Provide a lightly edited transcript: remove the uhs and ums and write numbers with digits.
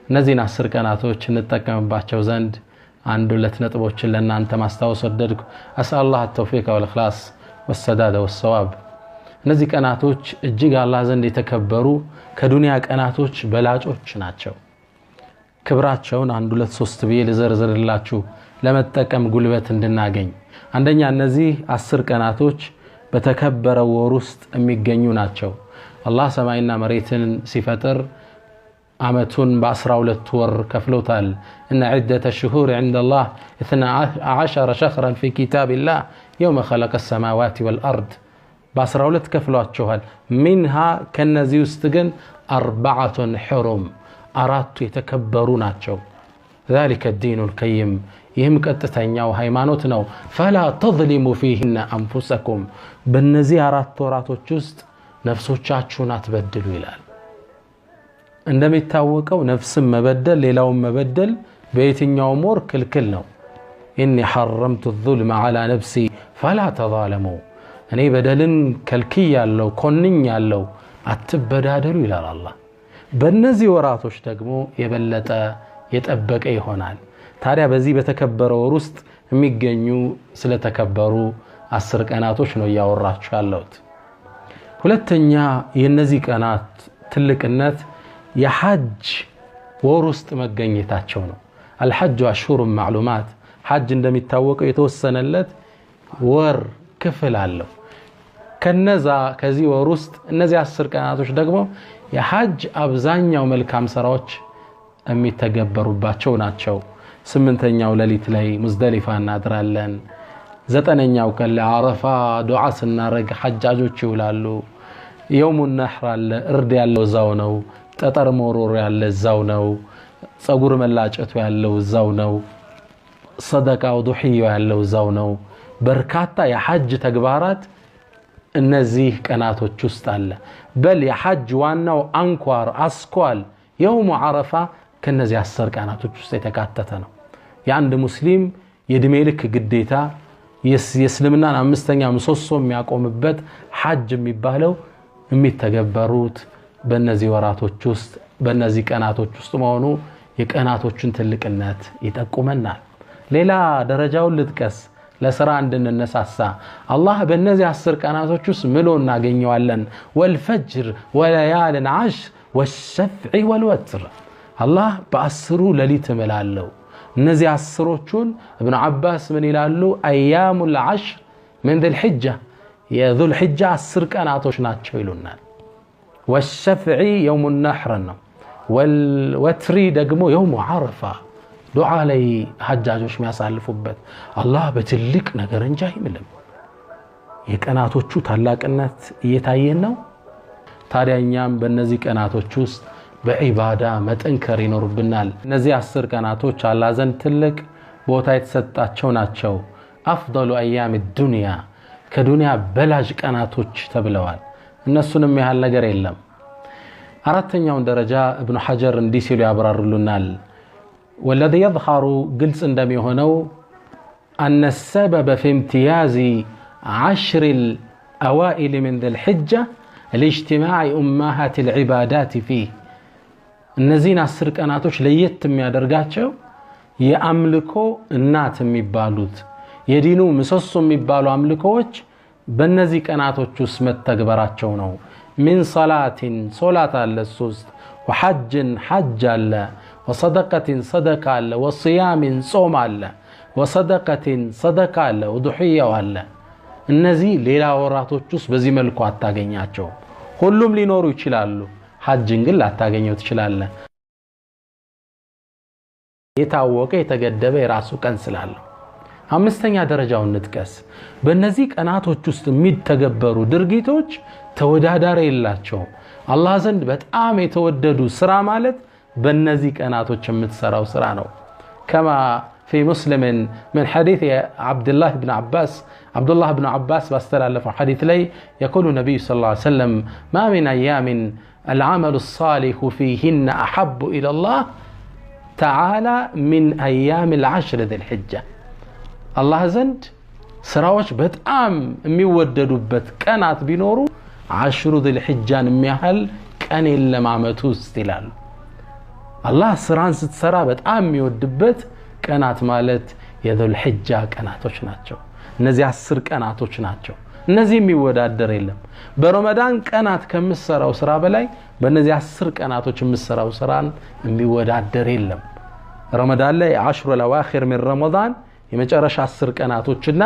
እነዚህን 10 ቀናቶች እንጠቀምባቸው ዘንድ አንድ ሁለት ነጥቦችን ለእናንተ ማስታወስ ወደድኩ። አስአላህ التوفيق والإخلاص والسداد والصواب። እነዚህ ቀናቶች እጅግ አላህ ዘንድ የተከበሩ ከዱንያ ቀናቶች በላጮች ናቸው። ክብራቸውን አንድ ሁለት ሶስት ብዬ ልዘርዝርላችሁ ለመጠቀም ጉልበት እንድናገኝ። አንደኛ እነዚህ 10 ቀናቶች በተከበረው ወር ውስጥ የሚገኙ ናቸው። አላህ ሰማይና መሬትን ሲፈጥር አመቱን በ12 ወር ከፍሎታል። ان عده الشهور عند الله 12 شهرا في كتاب الله يوم خلق السماوات والارض በ12 ከፍሏቸዋል። منها ከነዚህ ውስጥ ግን 4 حرم አራቱ የተከበሩ ናቸው። ذلك الدين القيم ይህም ቀጥተኛው ሃይማኖት ነው። فلا تظلموا فيهن انفسكم በእነዚህ 4 ወራቶች ውስጥ ነፍሶቻችሁን አትበድሉ ይላል። እንደሚታወቀው ነፍስን መበደል ሌላውን መበደል በየትኛውም ወር ክልክል ነው። إني حرمت الظلم على نفسي فلا تظالموا እኔ በደልን ከልክያለሁ ኮንኛለሁ አትበዳደሉ ይላል አላህ። በእነዚህ ወራቶች ደግሞ የበለጠ የጠበቀ ይሆናል። ታዲያ በዚህ በተከበረው ወር ውስጥ የሚገኙ ስለተከበሩ 10 ቀናቶች ነው ያወራችሁ ያለሁት። ሁለተኛ የነዚህ ቀናት ትልቅነት የሐጅ ወር ውስጥ መገኘታቸው ነው። الحج أشهر معلومات ሐጅ እንደሚታወቀው የተወሰነለት ወር ክፍል አለው። ከዚህ ወር ውስጥ እነዚህ 10 ቀናቶች ደግሞ የሐጅ አብዛኛው መልካም ስራዎች የሚተገበሩባቸው ናቸው። 8ኛው ሌሊት ላይ ሙዝደሊፋ እናድራለን። 9ኛው ቀን ለአረፋ ዱዓ ስናረግ ሐጃጆች ይውላሉ። የውሙ ነህር አለ፣ እርድ ያለው እዛው ነው። ጠጠር መሮር ያለ እዛው ነው። ጸጉር መላጨቱ ያለው እዛው ነው። ሰደቃው ዱህያው ያለው እዛው ነው። በርካታ የሐጅ ተግባራት እነዚህ ቀናቶች ውስጥ አለ። በል የሐጅ ዋናው አንኳር አስኳል የውሙ አረፋ ከነዚህ 10 ቀናቶች ውስጥ የተካተተ ነው። የአንድ ሙስሊም የእድሜ ልክ ግዴታ የእስልምናን 5ኛ ምሰሶ የሚያቆምበት ሐጅ የሚባለው የሚተገበሩት በእነዚህ ወራቶች ውስጥ በእነዚህ ቀናቶች ውስጥ መሆኑ የቀናቶችን ትልቅነት ይጠቁመናል። ሌላ ደረጃውን ልጥቀስ ለሥራ እንድንነሳሳ። አላህ በእነዚህ 10 ቀናቶች ውስጥ ምሎ እናገኘዋለን። ወልፈጅር ወለያልን ዓሽር ወሸፍዒ ወልወትር አላህ በ10ሩ ሌሊት እምላለው። እነዚህ 10ሮቹን ኢብኑ አባስ ምን ይላሉ? አያሙል ዓሽር من ذي الحجة የذو الحجة 10 ቀናቶች ናቸው ይሉናል። والشفع يوم النحر ነው። والوتر ደግሞ يوم عرفة ዱዓ ላይ ሐጃጆች የሚያሳልፉበት አላህ በትልቅ ነገር እንጂ አይምልም። የቀናቶቹ ታላቅነት እየታየን ነው። ታዲያኛም በእነዚህ ቀናቶች ውስጥ በዒባዳ መጠንከር ይኖርብናል። እነዚህ 10 ቀናቶች አላህ ዘንድ ትልቅ ቦታ የተሰጣቸው ናቸው። አፍضل ايام الدنيا ከዱንያ በላጅ ቀናቶች ተብለዋል። እነሱንም ያህል ነገር የለም። አራተኛውን ደረጃ ኢብኑ ሐጀር እንዲህ ሲሉ ያብራሩልናል። والذي يظهر قلص اندمي هونو أن السبب في امتياز 10 الأوائل من ذي الحجة الاجتماع أمهات العبادات فيه النزين 10 ቀናቶች ለየት የሚያደርጋቸው የአምልኮ እናት የሚባሉት የዲኑ ምሰሶ የሚባሉ አምልኮዎች በእነዚህ ቀናቶች ውስጥ መተግበራቸው ነው። من صلاة صلاة አለ 3 وحج حج አለ وصدقة صدقة አለ وصيام صوم አለ وصدقة صدقة አለ وضحية አለ። እነዚህ ሌላ ወራቶች ውስጥ በዚህ መልኩ አታገኛቸው። ሁሉም ሊኖሩ ይችላሉ። ሐጅን ግን ላታገኘው ትችላለህ። የታወቀ የተገደበ የራሱ ቀን ስላለው። 5ኛ ደረጃውን ንጥቀስ። በእነዚህ ቀናቶች ውስጥ የሚተገበሩ ድርጊቶች ተወዳዳሪ የላቸውም። አላህ ዘንድ በጣም የተወደዱ ስራ ማለት በእነዚህ ቀናቶች የምትሰራው ስራ ነው። كما في مسلم من حديث عبد الله بن عباس باستلف حديث لي يقول النبي صلى الله عليه وسلم ما من أيام العمل الصالح فيهن أحب إلى الله تعالى من أيام العشر ذي الحجة الله زند سراوش بتأم ميوددوبت كانت بنورو 10 ذي الحجة ميهل كان إلا معمتو استلال አላህ ስራን ስትሰራ በጣም የሚወድበት ቀናት ማለት የዙል ሒጃ ቀናቶች ናቸው እነዚህ 10 ቀናቶች ናቸው እነዚህ የሚወዳደር የለም በረመዳን ቀናት ከምትሰራው ስራ በላይ በእነዚህ 10 ቀናቶች የምትሰራው ስራን የሚወዳደር የለም ረመዳን ላይ 10 ለዋኺር من رمضان የመጨረሻ 10 ቀናቶችና